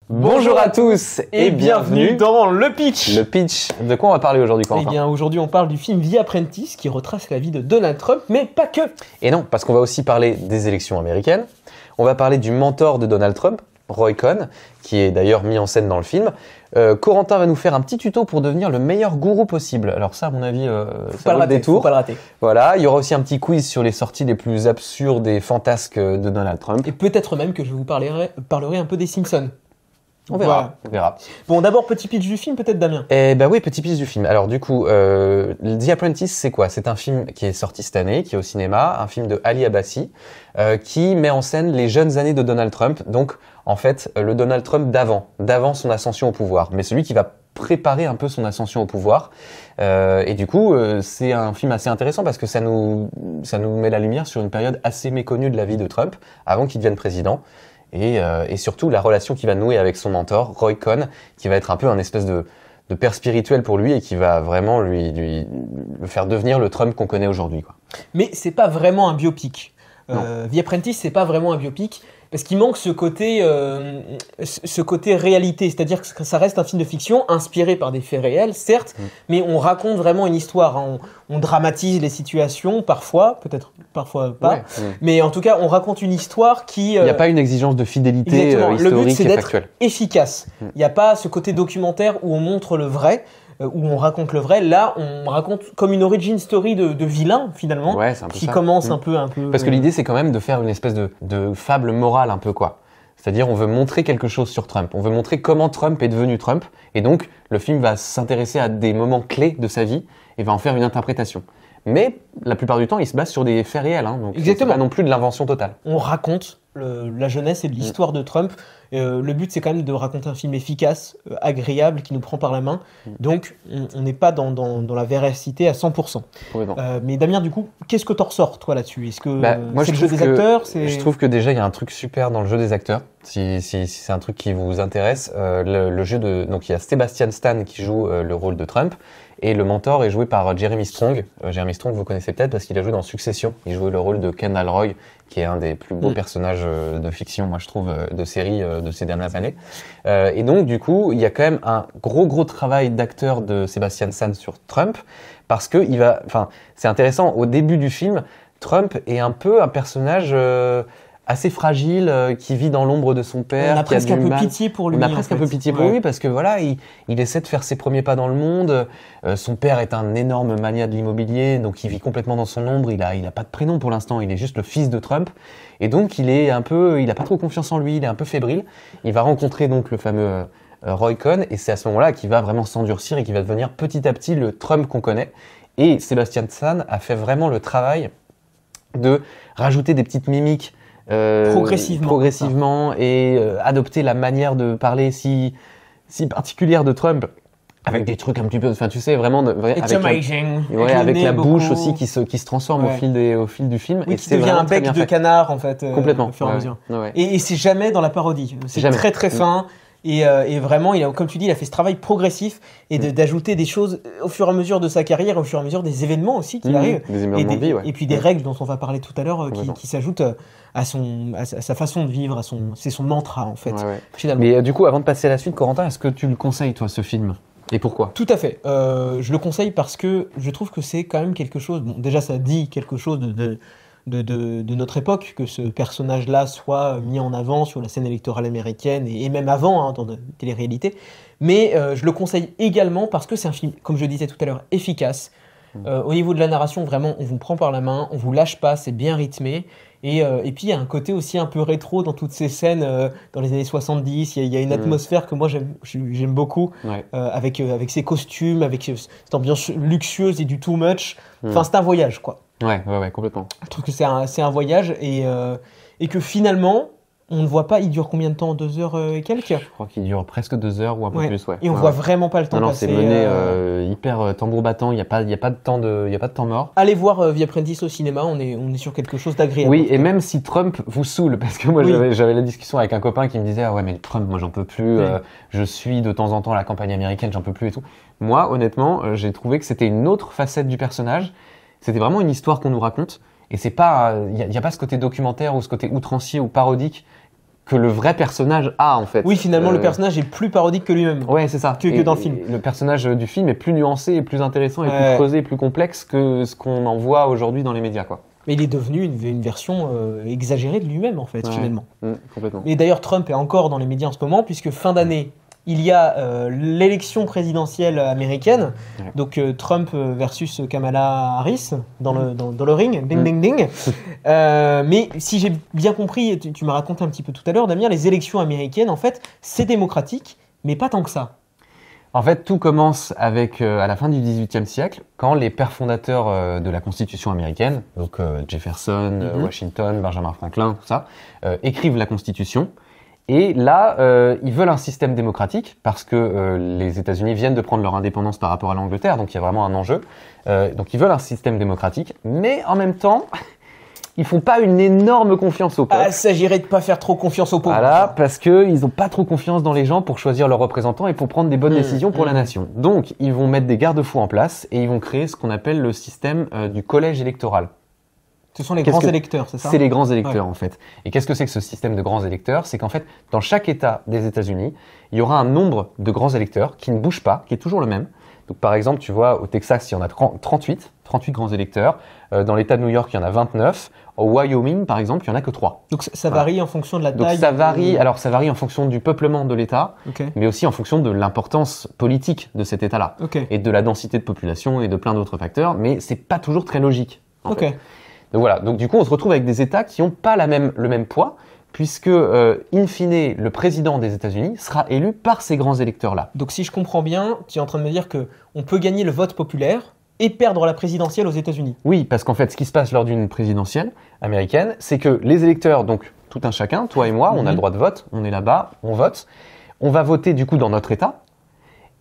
Bonjour à tous et bienvenue dans Le Pitch. Le Pitch. De quoi on va parler aujourd'hui, Corentin ? Eh bien, aujourd'hui, on parle du film The Apprentice qui retrace la vie de Donald Trump, mais pas que. Et non, parce qu'on va aussi parler des élections américaines. On va parler du mentor de Donald Trump, Roy Cohn, qui est d'ailleurs mis en scène dans le film. Corentin va nous faire un petit tuto pour devenir le meilleur gourou possible. Alors ça, à mon avis, ça vaut le détour. Faut pas le rater. Voilà, il y aura aussi un petit quiz sur les sorties les plus absurdes et fantasques de Donald Trump. Et peut-être même que je vous parlerai un peu des Simpsons. On verra, Voilà. on verra. Bon, d'abord, petit pitch du film, peut-être, Damien. Eh ben oui, petit pitch du film. Alors du coup, The Apprentice, c'est quoi ? C'est un film qui est sorti cette année, qui est au cinéma, un film de Ali Abbasi, qui met en scène les jeunes années de Donald Trump. Donc, en fait, le Donald Trump d'avant son ascension au pouvoir, mais celui qui va préparer un peu son ascension au pouvoir. Et du coup, c'est un film assez intéressant parce que ça nous met la lumière sur une période assez méconnue de la vie de Trump, avant qu'il devienne président. Et surtout la relation qu'il va nouer avec son mentor, Roy Cohn, qui va être un peu un espèce de père spirituel pour lui et qui va vraiment le faire devenir le Trump qu'on connaît aujourd'hui, quoi. Mais c'est pas vraiment un biopic. The Apprentice, c'est pas vraiment un biopic. Parce qu'il manque ce côté réalité, c'est-à-dire que ça reste un film de fiction inspiré par des faits réels, certes, mais on raconte vraiment une histoire, hein. On dramatise les situations, parfois, peut-être parfois pas, mais en tout cas, on raconte une histoire qui... Il n'y a pas une exigence de fidélité historique le but, c'est et d'être factuelle. efficace. Il n'y a pas ce côté documentaire où on montre le vrai, où on raconte le vrai. Là, on raconte comme une origin story de vilain, finalement, Ouais, c'est un peu qui ça. commence un peu... Parce que l'idée, c'est quand même de faire une espèce de fable morale un peu, quoi. C'est-à-dire, on veut montrer quelque chose sur Trump. On veut montrer comment Trump est devenu Trump. Et donc, le film va s'intéresser à des moments clés de sa vie et va en faire une interprétation. Mais la plupart du temps, il se base sur des faits réels. Hein, donc, Exactement. c'est pas non plus de l'invention totale. On raconte la jeunesse et l'histoire de Trump. Le but, c'est quand même de raconter un film efficace, agréable, qui nous prend par la main. Donc, on n'est pas dans la véracité à 100%. Mais Damien, du coup, qu'est-ce que t'en ressors, toi, là-dessus ? Est-ce que moi, c'est le jeu des acteurs ? Je trouve que déjà, il y a un truc super dans le jeu des acteurs. Si c'est un truc qui vous intéresse, le jeu de... Donc, il y a Sebastian Stan qui joue le rôle de Trump. Et le mentor est joué par Jeremy Strong. Jeremy Strong, vous connaissez peut-être parce qu'il a joué dans Succession. Il jouait le rôle de Kendall Roy, qui est un des plus beaux personnages de fiction, moi je trouve, de série de ces dernières années. Et donc, du coup, il y a quand même un gros travail d'acteur de Sebastian Stan sur Trump, parce que c'est intéressant, au début du film, Trump est un peu un personnage assez fragile, qui vit dans l'ombre de son père. On a presque un peu pitié pour lui. On a presque un peu pitié pour lui parce que voilà, il essaie de faire ses premiers pas dans le monde. Son père est un énorme mania de l'immobilier, donc il vit complètement dans son ombre. Il a pas de prénom pour l'instant. Il est juste le fils de Trump. Et donc il a pas trop confiance en lui. Il est un peu fébrile. Il va rencontrer donc le fameux Roy Cohn et c'est à ce moment-là qu'il va vraiment s'endurcir et qu'il va devenir petit à petit le Trump qu'on connaît. Et Sebastian Stan a fait vraiment le travail de rajouter des petites mimiques. Progressivement et adopter la manière de parler si particulière de Trump avec des trucs un petit peu, tu sais, vraiment avec la bouche aussi qui se transforme au fil du film. Oui, et qui devient un bec de canard en fait. Complètement. Au fur et à mesure. Et c'est jamais dans la parodie. C'est très fin. Et vraiment, comme tu dis, il a fait ce travail progressif et d'ajouter des choses au fur et à mesure de sa carrière, au fur et à mesure des événements aussi qui arrivent. Des événements de vie, et puis des règles dont on va parler tout à l'heure qui s'ajoutent à sa façon de vivre, c'est son mantra en fait. Finalement. Mais du coup, avant de passer à la suite, Corentin, est-ce que tu le conseilles toi ce film ? Et pourquoi ? Tout à fait. Je le conseille parce que je trouve que c'est quand même quelque chose. Bon, déjà, ça dit quelque chose de notre époque, que ce personnage-là soit mis en avant sur la scène électorale américaine et même avant, dans de télé-réalité. Mais je le conseille également parce que c'est un film, comme je disais tout à l'heure, efficace. Au niveau de la narration, vraiment, on vous prend par la main, on vous lâche pas, c'est bien rythmé. Et puis, il y a un côté aussi un peu rétro dans toutes ces scènes dans les années 70. Il y a une atmosphère que moi, j'aime beaucoup, avec ses costumes, avec cette ambiance luxueuse et du too much. Enfin, c'est un voyage, quoi. Ouais, complètement. Je trouve que c'est un voyage et que finalement, on ne voit pas, il dure combien de temps ? 2 heures et quelques ? Je crois qu'il dure presque 2 heures ou un peu plus, Et on voit vraiment pas le temps passer. Non, c'est mené hyper tambour battant, il n'y a pas de temps mort. Allez voir The Apprentice au cinéma, on est sur quelque chose d'agréable. Oui, et même si Trump vous saoule, parce que moi j'avais la discussion avec un copain qui me disait « Ah ouais, mais Trump, moi j'en peux plus, je suis de temps en temps à la campagne américaine, j'en peux plus et tout. » Moi, honnêtement, j'ai trouvé que c'était une autre facette du personnage. C'était vraiment une histoire qu'on nous raconte. Et c'est pas, il y a pas ce côté documentaire ou ce côté outrancier ou parodique que le vrai personnage a en fait. Oui, finalement, le personnage est plus parodique que lui-même. Ouais, c'est ça. Que dans le film. Le personnage du film est plus nuancé, et plus intéressant, et plus creusé, et plus complexe que ce qu'on en voit aujourd'hui dans les médias, quoi. Mais il est devenu une version exagérée de lui-même, en fait, finalement. Complètement. Et d'ailleurs, Trump est encore dans les médias en ce moment, puisque fin d'année, il y a l'élection présidentielle américaine. Ouais. Donc Trump versus Kamala Harris dans le ring. Ding, ding, ding. Mais si j'ai bien compris, tu m'as raconté un petit peu tout à l'heure, Damien, les élections américaines, en fait, c'est démocratique, mais pas tant que ça. En fait, tout commence avec, à la fin du XVIIIe siècle, quand les pères fondateurs de la Constitution américaine, donc Jefferson, Washington, Benjamin Franklin, tout ça, écrivent la Constitution. Et là, ils veulent un système démocratique parce que les États-Unis viennent de prendre leur indépendance par rapport à l'Angleterre, donc il y a vraiment un enjeu. Donc ils veulent un système démocratique, mais en même temps, ils font pas une énorme confiance au peuple. Ah, il s'agirait de pas faire trop confiance aux pauvres. Voilà, parce que ils ont pas trop confiance dans les gens pour choisir leurs représentants et pour prendre des bonnes décisions pour la nation. Donc, ils vont mettre des garde-fous en place et ils vont créer ce qu'on appelle le système du collège électoral. Ce sont les grands électeurs, c'est ça ? C'est les grands électeurs, en fait. Et qu'est-ce que c'est que ce système de grands électeurs ? C'est qu'en fait, dans chaque État des États-Unis, il y aura un nombre de grands électeurs qui ne bouge pas, qui est toujours le même. Donc, par exemple, tu vois, au Texas, il y en a 38 grands électeurs. Dans l'État de New York, il y en a 29. Au Wyoming, par exemple, il n'y en a que 3. Donc, ça varie en fonction de la taille ? Donc, ça varie. Alors, ça varie en fonction du peuplement de l'État, mais aussi en fonction de l'importance politique de cet État-là. Et de la densité de population et de plein d'autres facteurs. Mais c'est pas toujours très logique. En fait. Donc voilà, donc du coup on se retrouve avec des États qui n'ont pas le même poids, puisque in fine le président des États-Unis sera élu par ces grands électeurs-là. Donc si je comprends bien, tu es en train de me dire qu'on peut gagner le vote populaire et perdre la présidentielle aux États-Unis. Oui, parce qu'en fait ce qui se passe lors d'une présidentielle américaine, c'est que les électeurs, donc tout un chacun, toi et moi, on a le droit de vote, on est là-bas, on vote, on va voter du coup dans notre État,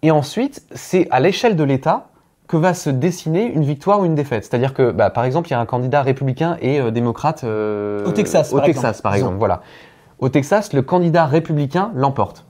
et ensuite c'est à l'échelle de l'État que va se dessiner une victoire ou une défaite. C'est-à-dire que, par exemple, il y a un candidat républicain et démocrate au Texas, par exemple. Voilà. Au Texas, le candidat républicain l'emporte.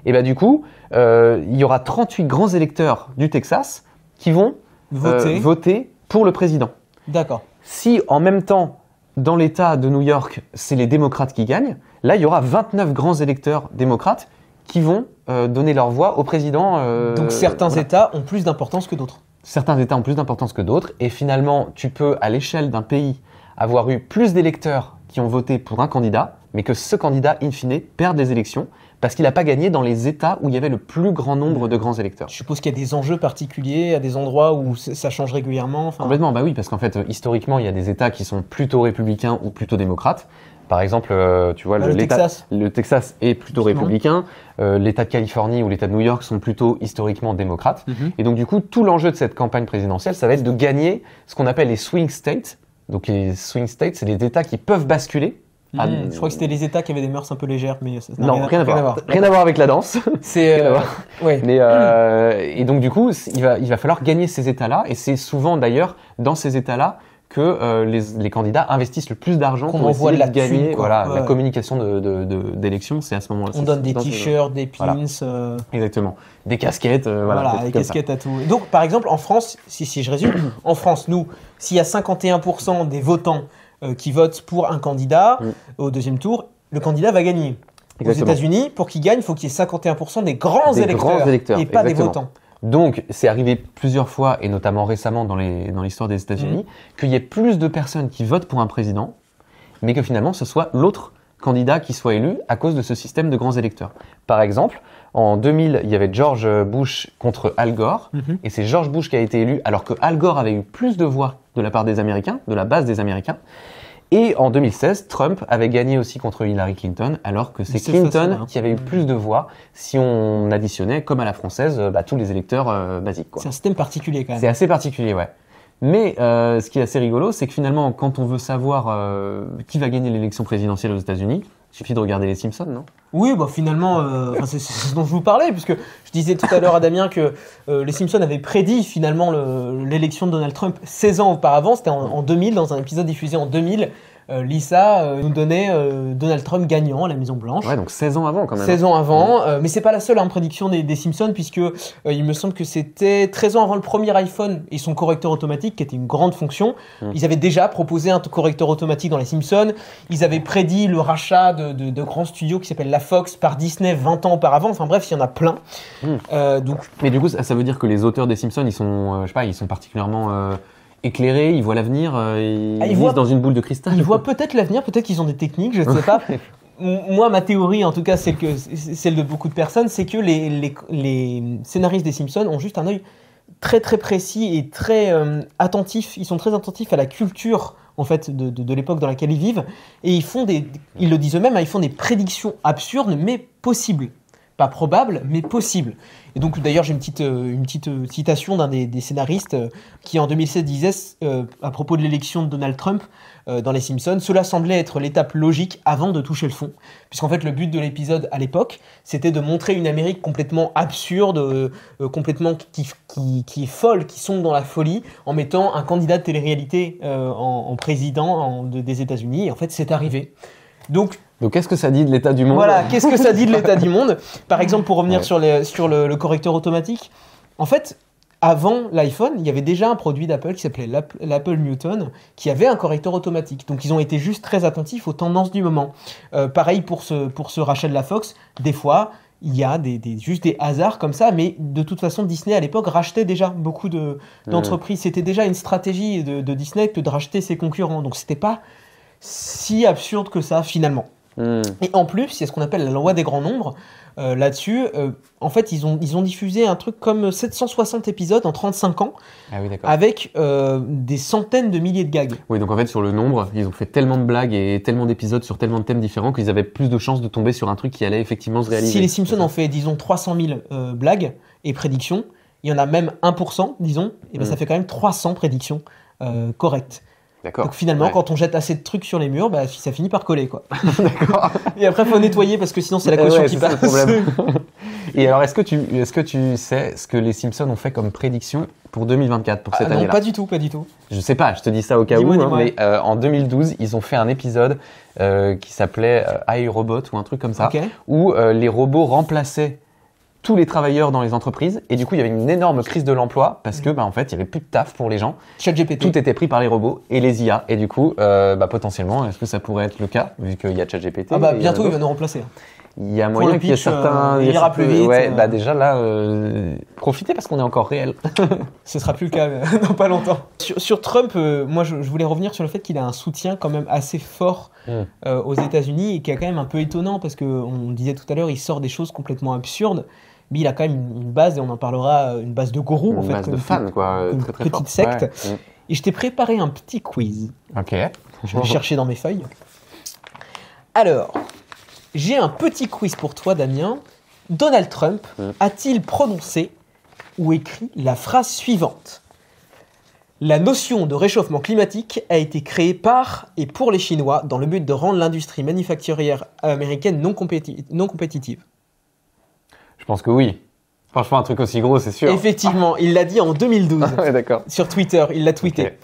Et du coup, il y aura 38 grands électeurs du Texas qui vont voter pour le président. D'accord. Si, en même temps, dans l'État de New York, c'est les démocrates qui gagnent, là, il y aura 29 grands électeurs démocrates qui vont donner leur voix au président. Donc certains États ont plus d'importance que d'autres. Certains États ont plus d'importance que d'autres, et finalement, tu peux, à l'échelle d'un pays, avoir eu plus d'électeurs qui ont voté pour un candidat, mais que ce candidat, in fine, perd des élections, parce qu'il n'a pas gagné dans les États où il y avait le plus grand nombre de grands électeurs. Je suppose qu'il y a des enjeux particuliers, à des endroits où ça change régulièrement. Complètement, oui, parce qu'en fait, historiquement, il y a des États qui sont plutôt républicains ou plutôt démocrates. Par exemple, tu vois, le Texas est plutôt républicain, l'État de Californie ou l'État de New York sont plutôt historiquement démocrates. Et donc du coup, tout l'enjeu de cette campagne présidentielle, ça va être de gagner ce qu'on appelle les swing states. Donc les swing states, c'est les États qui peuvent basculer. Je crois que c'était les États qui avaient des mœurs un peu légères, mais ça n'a rien à voir. Rien à voir avec la danse. Et donc du coup, il va falloir gagner ces États-là, et c'est souvent d'ailleurs dans ces États-là que les candidats investissent le plus d'argent pour essayer de gagner. La communication d'élection, c'est à ce moment-là. On donne des t-shirts, des pins. Exactement. Des casquettes. Des casquettes à tout. Donc, par exemple, en France, si je résume, en France, nous, s'il y a 51% des votants qui votent pour un candidat au deuxième tour, le candidat va gagner. Exactement. Aux États-Unis, pour qu'il gagne, il faut qu'il y ait 51% des grands électeurs et pas des votants. Donc, c'est arrivé plusieurs fois, et notamment récemment dans l'histoire des États-Unis, qu'il y ait plus de personnes qui votent pour un président, mais que finalement, ce soit l'autre candidat qui soit élu à cause de ce système de grands électeurs. Par exemple, en 2000, il y avait George Bush contre Al Gore, et c'est George Bush qui a été élu, alors que Al Gore avait eu plus de voix de la part des Américains, de la base des Américains. Et en 2016, Trump avait gagné aussi contre Hillary Clinton, alors que c'est Clinton qui avait eu plus de voix si on additionnait, comme à la française, tous les électeurs basiques. C'est un système particulier quand même. C'est assez particulier, ouais. Mais ce qui est assez rigolo, c'est que finalement, quand on veut savoir qui va gagner l'élection présidentielle aux États-Unis, il suffit de regarder les Simpsons, non ? Oui, finalement, c'est ce dont je vous parlais, puisque je disais tout à l'heure à Damien que les Simpsons avaient prédit finalement l'élection de Donald Trump 16 ans auparavant, c'était en 2000, dans un épisode diffusé en 2000, Lisa nous donnait Donald Trump gagnant à la Maison Blanche. Ouais, donc 16 ans avant quand même. 16 ans avant, mais c'est pas la seule prédiction des Simpsons, puisque il me semble que c'était 13 ans avant le premier iPhone et son correcteur automatique, qui était une grande fonction. Ils avaient déjà proposé un correcteur automatique dans les Simpsons. Ils avaient prédit le rachat de grands studios qui s'appellent la Fox par Disney 20 ans auparavant. Enfin bref, il y en a plein. Mais du coup, ça veut dire que les auteurs des Simpsons, ils sont, je sais pas, ils sont particulièrement éclairés, ils voient l'avenir, ils vivent dans une boule de cristal. Ils voient peut-être l'avenir, peut-être qu'ils ont des techniques, je ne sais pas. Moi, ma théorie, en tout cas, celle de beaucoup de personnes, c'est que les scénaristes des Simpsons ont juste un œil très très précis et très attentif. Ils sont très attentifs à la culture en fait de l'époque dans laquelle ils vivent, et ils le disent eux-mêmes, ils font des prédictions absurdes mais possibles. Pas probable, mais possible. Et donc d'ailleurs j'ai une petite citation d'un des scénaristes qui en 2016 disait à propos de l'élection de Donald Trump dans les Simpsons, cela semblait être l'étape logique avant de toucher le fond. Puisqu'en fait le but de l'épisode à l'époque, c'était de montrer une Amérique complètement absurde, complètement qui est folle, qui sombre dans la folie, en mettant un candidat de télé-réalité en président des États-Unis. Et en fait c'est arrivé. Donc qu'est-ce que ça dit de l'état du monde ? Voilà, qu'est-ce que ça dit de l'état du monde ? Par exemple, pour revenir sur le correcteur automatique, en fait, avant l'iPhone, il y avait déjà un produit d'Apple qui s'appelait l'Apple Newton, qui avait un correcteur automatique. Donc ils ont été juste très attentifs aux tendances du moment. Pareil pour ce rachat de la Fox, des fois, il y a juste des hasards comme ça, mais de toute façon, Disney à l'époque rachetait déjà beaucoup d'entreprises. C'était déjà une stratégie de Disney que de racheter ses concurrents. Donc c'était pas si absurde que ça finalement. Et en plus, il y a ce qu'on appelle la loi des grands nombres. Là-dessus, en fait, ils ont diffusé un truc comme 760 épisodes en 35 ans, avec des centaines de milliers de gags. Oui, donc en fait, sur le nombre, ils ont fait tellement de blagues et tellement d'épisodes sur tellement de thèmes différents qu'ils avaient plus de chances de tomber sur un truc qui allait effectivement se réaliser. Si les Simpsons ont fait, disons, 300 000 blagues et prédictions, il y en a même 1%, disons, et ben ça fait quand même 300 prédictions correctes. D'accord. Donc finalement, quand on jette assez de trucs sur les murs, ça finit par coller, quoi. D'accord. Et après, il faut nettoyer parce que sinon, c'est la caution qui passe. C'est le problème. Et alors, est-ce que tu sais ce que les Simpsons ont fait comme prédiction pour 2024, pour cette année-là ? Non, pas du tout. Je sais pas, je te dis ça au cas où, mais en 2012, ils ont fait un épisode qui s'appelait iRobot ou un truc comme ça, où les robots remplaçaient tous les travailleurs dans les entreprises, et du coup il y avait une énorme crise de l'emploi parce que en fait il y avait plus de taf pour les gens. ChatGPT. Tout était pris par les robots et les IA, et du coup potentiellement est-ce que ça pourrait être le cas vu qu'il y a ChatGPT? Bientôt il va nous remplacer. Il y a moyen qu'il y ait certains. Il ira plus vite. Ouais, déjà là, profitez parce qu'on est encore réel. Ce sera plus le cas dans pas longtemps. Sur Trump, moi je voulais revenir sur le fait qu'il a un soutien quand même assez fort aux États-Unis, et qui est quand même un peu étonnant parce que on disait tout à l'heure, il sort des choses complètement absurdes. Mais il a quand même une base, et on en parlera, une base de gourou, une base de fans, quoi, une très petite secte. Ouais. Et je t'ai préparé un petit quiz. Ok. Je vais chercher dans mes feuilles. Alors, j'ai un petit quiz pour toi, Damien. Donald Trump a-t-il prononcé ou écrit la phrase suivante ? La notion de réchauffement climatique a été créée par et pour les Chinois dans le but de rendre l'industrie manufacturière américaine non compétitive. Je pense que oui. Franchement, un truc aussi gros, c'est sûr. Effectivement, il l'a dit en 2012. Ouais, d'accord. Sur Twitter, il l'a tweeté. Okay.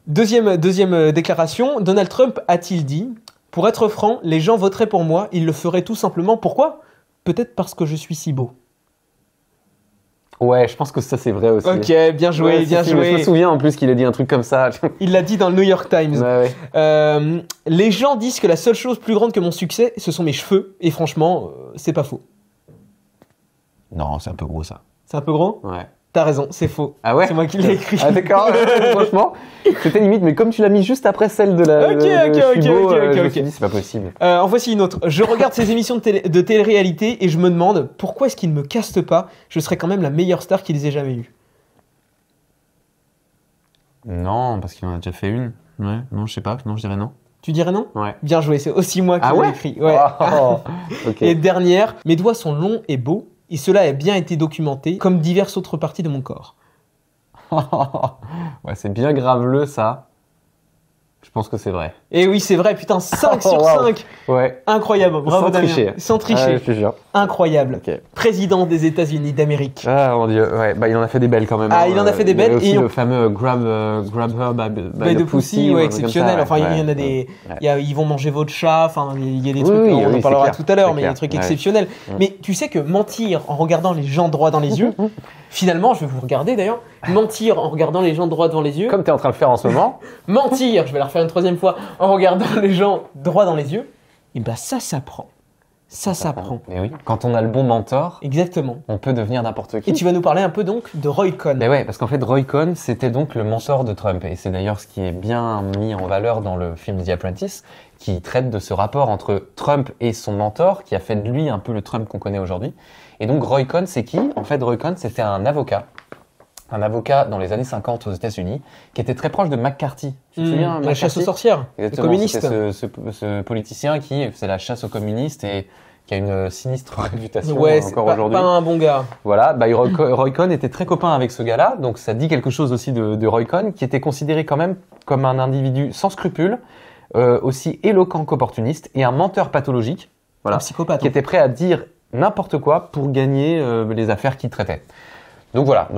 Deuxième déclaration, Donald Trump a-t-il dit « Pour être franc, les gens voteraient pour moi, ils le feraient tout simplement. Pourquoi ? Peut-être parce que je suis si beau. » Ouais, je pense que ça c'est vrai aussi. Ok, bien joué, bien joué. Je me souviens en plus qu'il a dit un truc comme ça. Il l'a dit dans le New York Times. Ouais. Les gens disent que la seule chose plus grande que mon succès, ce sont mes cheveux. Et franchement, c'est pas faux. Non, c'est un peu gros ça. C'est un peu gros ? Ouais. T'as raison, c'est faux. Ah ouais ? C'est moi qui l'ai écrit. Ah d'accord, franchement, c'était limite, mais comme tu l'as mis juste après celle de la... Ok. Je me suis dit, c'est pas possible. En voici une autre. Je regarde ces émissions de télé-réalité et je me demande pourquoi est-ce qu'ils ne me castent pas ? Je serais quand même la meilleure star qu'ils aient jamais eue. Non, parce qu'il en a déjà fait une. Ouais, non, je sais pas, non, je dirais non. Tu dirais non ? Ouais. Bien joué, c'est aussi moi qui l'ai écrit. Ouais. Oh, okay. Et dernière, mes doigts sont longs et beaux, et cela a bien été documenté, comme diverses autres parties de mon corps. Ouais, c'est bien graveleux ça. Je pense que c'est vrai. Et oui, c'est vrai, putain, 5 sur Wow. 5. Ouais. Incroyable, bravo Sans Damien. tricher. Sans tricher. Je te jure. Incroyable. Ok. Président des États-Unis d'Amérique. Ah mon dieu, ouais, bah il en a fait des belles quand même. Ah, il en a fait des Il y avait belles, aussi et le fameux grab her by de the Pussy, ou ouais, un truc comme exceptionnel. ça, Enfin, il y en a des. ouais. Ils vont manger votre chat, enfin, il y a des Oui, trucs, oui, on en oui, parlera c'est clair, tout à l'heure, c'est mais il y a des clair. trucs Ouais. exceptionnels. Mais tu sais que mentir en regardant les gens droit dans les yeux, finalement, je vais vous regarder d'ailleurs, mentir en regardant les gens droit devant les yeux, Comme tu es en train de le faire en ce moment. mentir, je vais la refaire une troisième fois, en regardant les gens droit dans les yeux, et ben ça s'apprend. Ça s'apprend. Mais oui, quand on a le bon mentor, Exactement. on peut devenir n'importe qui. Et tu vas nous parler un peu donc de Roy Cohn. Mais ouais, parce qu'en fait, Roy Cohn, c'était donc le mentor de Trump. Et c'est d'ailleurs ce qui est bien mis en valeur dans le film The Apprentice, qui traite de ce rapport entre Trump et son mentor, qui a fait de lui un peu le Trump qu'on connaît aujourd'hui. Et donc, Roy Cohn, c'est qui? En fait, Roy Cohn, c'était un avocat dans les années 50 aux États-Unis, qui était très proche de McCarthy. Tu te souviens, La chasse aux McCarthy? sorcières, le Exactement, communiste. c'était ce politicien qui faisait la chasse aux communistes et qui a une sinistre réputation Ouais, c'est encore pas aujourd'hui. un bon gars. Voilà, bah, Roy Cohn était très copain avec ce gars-là, donc ça dit quelque chose aussi de Roy Cohn, qui était considéré quand même comme un individu sans scrupules, aussi éloquent qu'opportuniste, et un menteur pathologique, voilà, Un psychopathe. qui était prêt à dire n'importe quoi pour gagner les affaires qu'il traitait. Donc voilà,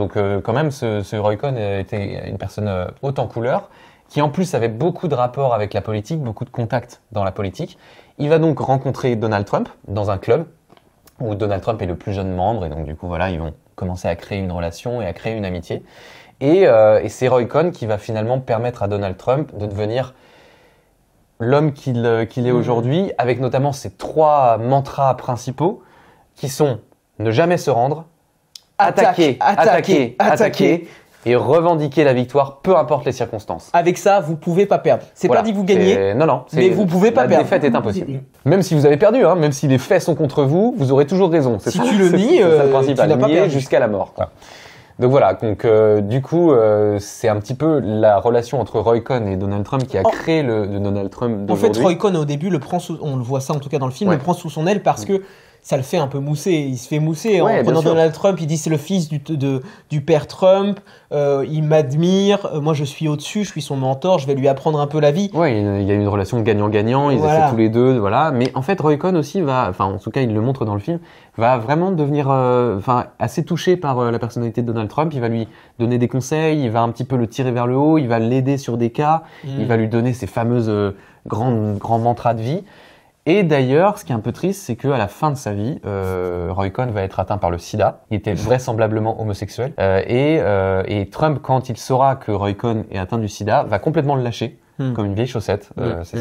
quand même ce Roy Cohn était une personne haute en couleur, qui en plus avait beaucoup de rapports avec la politique, beaucoup de contacts dans la politique. Il va donc rencontrer Donald Trump dans un club où Donald Trump est le plus jeune membre, et donc du coup voilà, ils vont commencer à créer une relation et à créer une amitié. Et c'est Roy Cohn qui va finalement permettre à Donald Trump de devenir l'homme qu'il est aujourd'hui, avec notamment ces 3 mantras principaux qui sont ne jamais se rendre, attaquer, et revendiquer la victoire, peu importe les circonstances. Avec ça, vous pouvez pas perdre. C'est Voilà. pas dit que vous gagnez, Non. mais vous pouvez pas la perdre. défaite est impossible. Même si vous avez perdu, hein, même si les faits sont contre vous, vous aurez toujours raison. C'est Si ça, tu le nies, c'est ça le tu principal. n'as pas Nier perdu. jusqu'à la mort, quoi. Donc voilà, du coup, c'est un petit peu la relation entre Roy Cohn et Donald Trump qui a créé le Donald Trump En fait, d'aujourd'hui. Roy Cohn, au début, on le voit ça en tout cas dans le film, Ouais. le prend sous son aile parce que ça le fait un peu mousser. Il se fait mousser Ouais, en bien prenant sûr. Donald Trump. Il dit c'est le fils du père Trump. Il m'admire. Moi, je suis au-dessus. Je suis son mentor. Je vais lui apprendre un peu la vie. Ouais, il y a une relation gagnant-gagnant, ils Voilà. essaient tous les deux, voilà. Mais en fait, Roy Cohn aussi enfin, en tout cas, il le montre dans le film, va vraiment devenir, assez touché par la personnalité de Donald Trump. Il va lui donner des conseils, il va un petit peu le tirer vers le haut, il va l'aider sur des cas, il va lui donner ses fameuses grands mantras de vie. Et d'ailleurs, ce qui est un peu triste, c'est qu'à la fin de sa vie, Roy Cohn va être atteint par le sida. Il était vraisemblablement homosexuel. Et Trump, quand il saura que Roy Cohn est atteint du sida, va complètement le lâcher, comme une vieille chaussette. C'est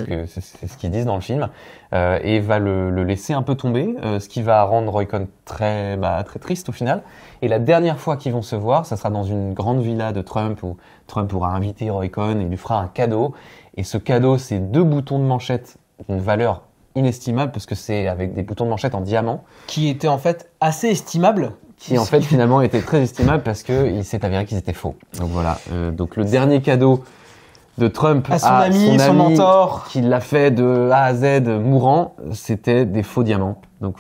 ce qu'ils disent dans le film. Et va le laisser un peu tomber, ce qui va rendre Roy Cohn très triste au final. Et la dernière fois qu'ils vont se voir, ça sera dans une grande villa de Trump, où Trump pourra inviter Roy Cohn et lui fera un cadeau. Et ce cadeau, c'est 2 boutons de manchette d'une valeur inestimable, parce que c'est avec des boutons de manchette en diamant, Qui était en fait assez estimable. qui en fait finalement étaient très estimables parce que il s'est avéré qu'ils étaient faux. Donc voilà, donc le dernier cadeau de Trump À son ami, son mentor. qui l'a fait de A à Z mourant, c'était des faux diamants. Donc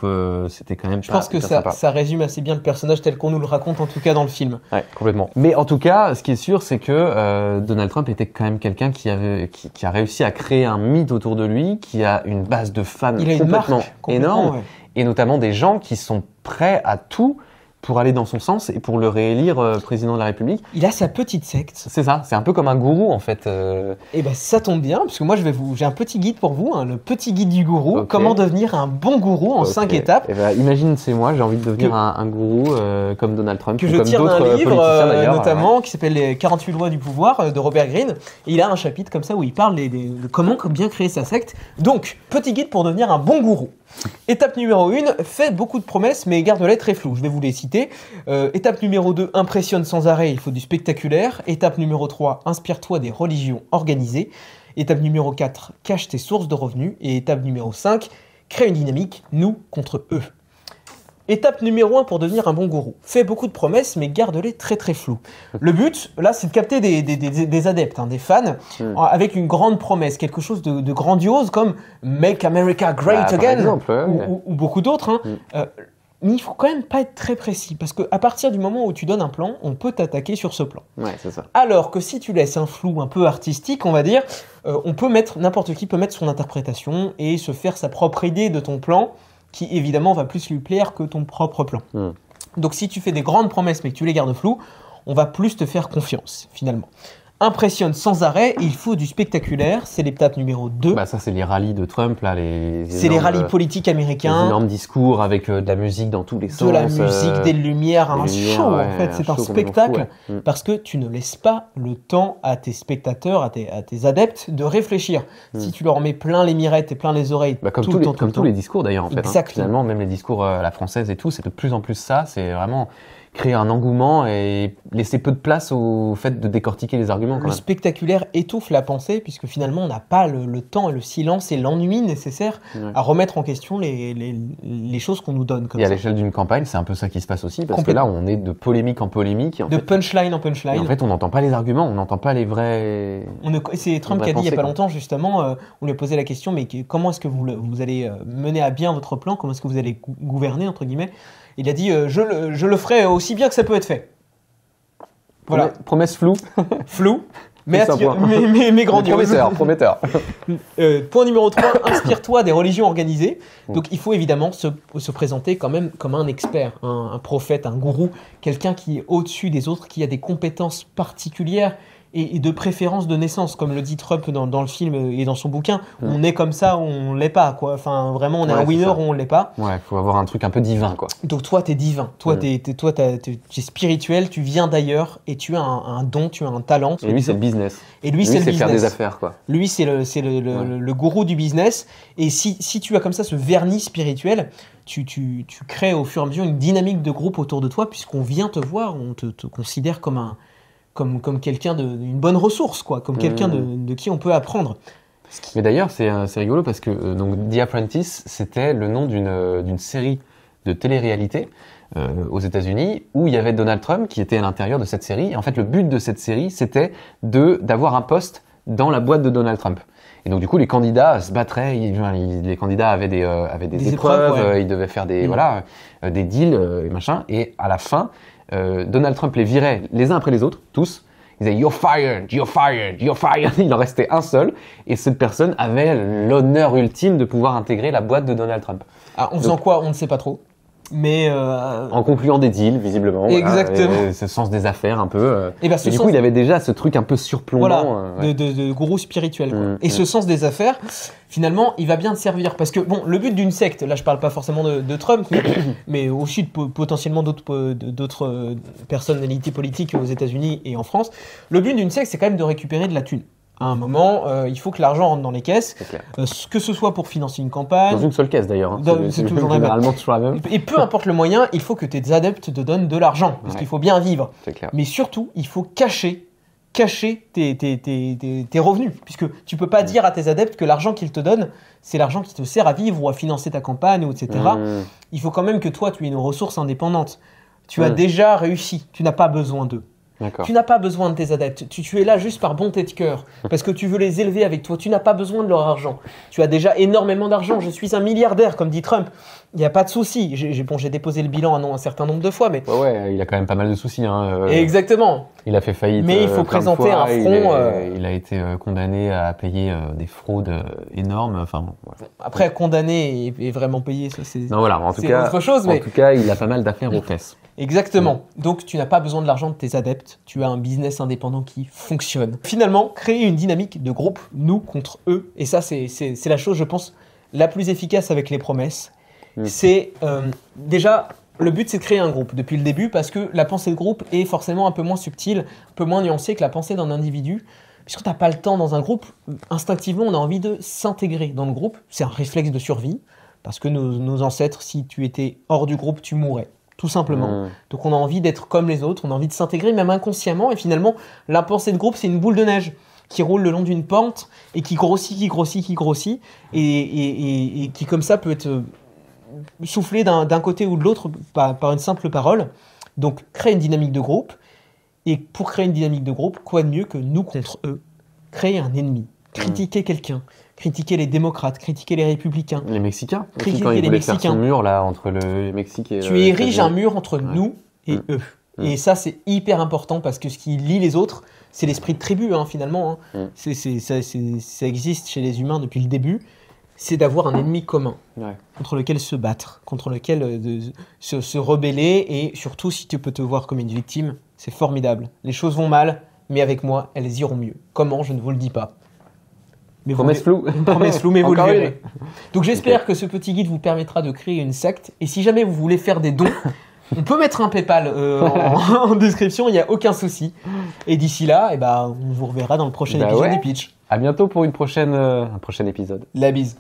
c'était quand même Je pense que ça résume assez bien le personnage tel qu'on nous le raconte, en tout cas dans le film. Ouais, complètement. Mais en tout cas, ce qui est sûr, c'est que Donald Trump était quand même quelqu'un qui a réussi à créer un mythe autour de lui, qui a une base de fans Il a une marque complètement énorme, ouais. et notamment des gens qui sont prêts à tout pour aller dans son sens et pour le réélire président de la République. Il a sa petite secte. C'est ça, c'est un peu comme un gourou en fait. Et ben ça tombe bien, parce que moi j'ai un petit guide pour vous, le petit guide du gourou. Ok. Comment devenir un bon gourou en 5 étapes. Et ben, imagine, c'est moi, j'ai envie de devenir un gourou comme Donald Trump, Que ou je comme tire d'un d'autres livre, politiciens d'ailleurs. notamment, qui s'appelle Les 48 lois du pouvoir de Robert Greene. Et il a un chapitre comme ça où il parle de comment bien créer sa secte. Donc, petit guide pour devenir un bon gourou. Étape numéro 1, fais beaucoup de promesses, mais garde-les très floues. Je vais vous les citer. Étape numéro 2, impressionne sans arrêt, il faut du spectaculaire. Étape numéro 3, inspire-toi des religions organisées. Étape numéro 4, cache tes sources de revenus. Et étape numéro 5, crée une dynamique, nous contre eux. Étape numéro 1 pour devenir un bon gourou. Fais beaucoup de promesses, mais garde-les très très floues. Le but, là, c'est de capter des adeptes, des fans, avec une grande promesse, quelque chose de grandiose comme « Make America Great Par Again exemple, ouais. » ou beaucoup d'autres. Mais il faut quand même pas être très précis, parce qu'à partir du moment où tu donnes un plan, on peut t'attaquer sur ce plan. Ouais, c'est ça. Alors que si tu laisses un flou un peu artistique, on va dire, n'importe qui peut mettre son interprétation et se faire sa propre idée de ton plan, qui évidemment va plus lui plaire que ton propre plan. Donc si tu fais des grandes promesses mais que tu les gardes floues, on va plus te faire confiance, finalement. Impressionne sans arrêt, il faut du spectaculaire, c'est l'étape numéro 2. Bah ça, c'est les rallyes de Trump, là, C'est les rallyes politiques américains. Les énormes discours avec de la musique dans tous les sens. De la musique, des lumières, un show en fait, c'est un spectacle. Fou, ouais. Parce que tu ne laisses pas le temps à tes spectateurs, à tes adeptes de réfléchir. Si tu leur mets plein les mirettes et plein les oreilles comme tous les discours d'ailleurs en fait. Finalement, même les discours à la française et tout, c'est de plus en plus ça, c'est vraiment créer un engouement et laisser peu de place au fait de décortiquer les arguments. Le spectaculaire étouffe la pensée puisque finalement on n'a pas le temps et le silence et l'ennui nécessaire à remettre en question les choses qu'on nous donne. Et à l'échelle d'une campagne, c'est un peu ça qui se passe aussi parce que là on est de polémique en polémique. De punchline en punchline. Et en fait on n'entend pas les arguments, on n'entend pas les vrais... C'est Trump qui a dit il n'y a pas longtemps justement, on lui a posé la question mais comment est-ce que vous allez mener à bien votre plan, comment est-ce que vous allez gouverner entre guillemets. Il a dit je le ferai aussi bien que ça peut être fait. Voilà. Promesse floue. Floue, mais grandiose. Prometteur. Point numéro 3, inspire-toi des religions organisées. Donc il faut évidemment se présenter quand même comme un expert, un prophète, un gourou, quelqu'un qui est au-dessus des autres, qui a des compétences particulières et de préférence de naissance, comme le dit Trump dans le film et dans son bouquin. On est comme ça, on l'est pas, quoi. Enfin, vraiment, on est un winner ou on l'est pas. Ouais, faut avoir un truc un peu divin, quoi. Donc toi, t'es divin. Toi, t'es spirituel, tu viens d'ailleurs et tu as un don, tu as un talent. Et lui, c'est le business. Et lui, c'est le business. Faire des affaires, quoi. Lui, c'est le gourou du business. Et si tu as comme ça ce vernis spirituel, tu crées au fur et à mesure une dynamique de groupe autour de toi, puisqu'on vient te voir, on te considère comme quelqu'un d'une bonne ressource, quoi, comme quelqu'un de qui on peut apprendre. Mais d'ailleurs, c'est rigolo parce que donc The Apprentice, c'était le nom d'une série de télé-réalité aux États-Unis où il y avait Donald Trump qui était à l'intérieur de cette série. Et en fait, le but de cette série, c'était d'avoir un poste dans la boîte de Donald Trump. Et donc du coup, les candidats se battraient. Les candidats avaient des épreuves, ils devaient faire des deals et machin. Et à la fin, Donald Trump les virait les uns après les autres, tous. Ils disaient You're fired, you're fired, you're fired. Il en restait un seul. Et cette personne avait l'honneur ultime de pouvoir intégrer la boîte de Donald Trump. En faisant quoi, on ne sait pas trop. Mais en concluant des deals, visiblement. Exactement. Voilà, et ce sens des affaires, un peu. Et du coup, il avait déjà ce truc un peu surplombant. Voilà, de gourou spirituel. Quoi. Et ce sens des affaires, finalement, il va bien te servir. Parce que, bon, le but d'une secte, là, je parle pas forcément de Trump, mais aussi potentiellement d'autres personnalités politiques aux États-Unis et en France. Le but d'une secte, c'est quand même de récupérer de la thune. À un moment, il faut que l'argent rentre dans les caisses, que ce soit pour financer une campagne. Dans une seule caisse d'ailleurs. C'est toujours généralement la même. Et peu importe le moyen, il faut que tes adeptes te donnent de l'argent, parce qu'il faut bien vivre. C'est clair. Mais surtout, il faut cacher tes revenus, puisque tu peux pas dire à tes adeptes que l'argent qu'ils te donnent, c'est l'argent qui te sert à vivre ou à financer ta campagne, etc. Il faut quand même que toi, tu aies une ressource indépendante. Tu as déjà réussi, tu n'as pas besoin d'eux. Tu n'as pas besoin de tes adeptes, tu es là juste par bonté de cœur, parce que tu veux les élever avec toi, tu n'as pas besoin de leur argent. Tu as déjà énormément d'argent, je suis un milliardaire, comme dit Trump, il n'y a pas de souci. J'ai déposé le bilan un certain nombre de fois, mais... Ouais, il a quand même pas mal de soucis. Exactement. Il a fait faillite. Mais il faut présenter un front... Il a été condamné à payer des fraudes énormes. Enfin, voilà. Après, condamné et vraiment payé, ça c'est... Non, voilà, en tout cas, autre chose, mais... En tout cas, il a pas mal d'affaires aux fesses. Exactement. Donc, tu n'as pas besoin de l'argent de tes adeptes. Tu as un business indépendant qui fonctionne. Finalement, créer une dynamique de groupe, nous contre eux. Et ça, c'est la chose, je pense, la plus efficace avec les promesses. C'est déjà, le but, c'est de créer un groupe depuis le début parce que la pensée de groupe est forcément un peu moins subtile, un peu moins nuancée que la pensée d'un individu. Puisque tu n'as pas le temps dans un groupe, instinctivement, on a envie de s'intégrer dans le groupe. C'est un réflexe de survie. Parce que nos ancêtres, si tu étais hors du groupe, tu mourrais. Tout simplement. Donc on a envie d'être comme les autres, on a envie de s'intégrer même inconsciemment et finalement la pensée de groupe c'est une boule de neige qui roule le long d'une pente et qui grossit et qui comme ça peut être soufflée d'un côté ou de l'autre par une simple parole. Donc créer une dynamique de groupe et pour créer une dynamique de groupe, quoi de mieux que nous contre eux, créer un ennemi, critiquer quelqu'un, critiquer les démocrates, critiquer les républicains. Les Mexicains. Aussi, Critiquer quand ils les voulaient faire Mexicains. son mur là entre le Mexique et. Tu ériges un États-Unis. mur entre nous et eux. Et ça, c'est hyper important parce que ce qui lie les autres, c'est l'esprit de tribu, hein, finalement. Hein. Ça existe chez les humains depuis le début. C'est d'avoir un ennemi commun contre lequel se battre, contre lequel se rebeller. Et surtout, si tu peux te voir comme une victime, c'est formidable. Les choses vont mal, mais avec moi, elles iront mieux. Comment, je ne vous le dis pas. Mais Promesse floue. Une promesse floue, mais vous le Encore verrez. Donc j'espère que ce petit guide vous permettra de créer une secte. Et si jamais vous voulez faire des dons, on peut mettre un PayPal en description, il n'y a aucun souci. Et d'ici là, on vous reverra dans le prochain épisode du Pitch. À bientôt pour un prochain épisode. La bise.